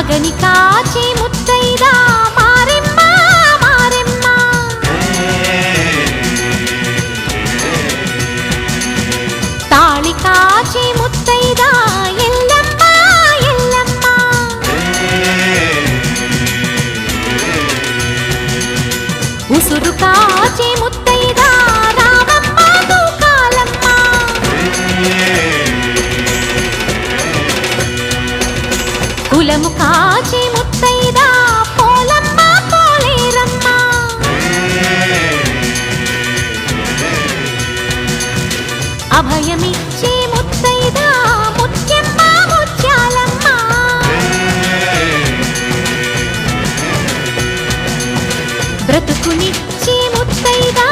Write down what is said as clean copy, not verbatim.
మగని కాచి ముత్తైదా మారెమ్మ మారెమ్మ తాళి కాచి ముత్తైదా ఎల్లమ్మ ఎల్లమ్మ ఉసురు కాచి ముత్తైదా రామమ్మ తూకాలమ్మ కులము కాచి ముత్తైదా పోలమ్మ పోలేరమ్మ అభయమిచ్చే ముత్తైదా ముత్యమ్మ ముత్యాలమ్మ బ్రతుకునిచ్చే ముత్తైదా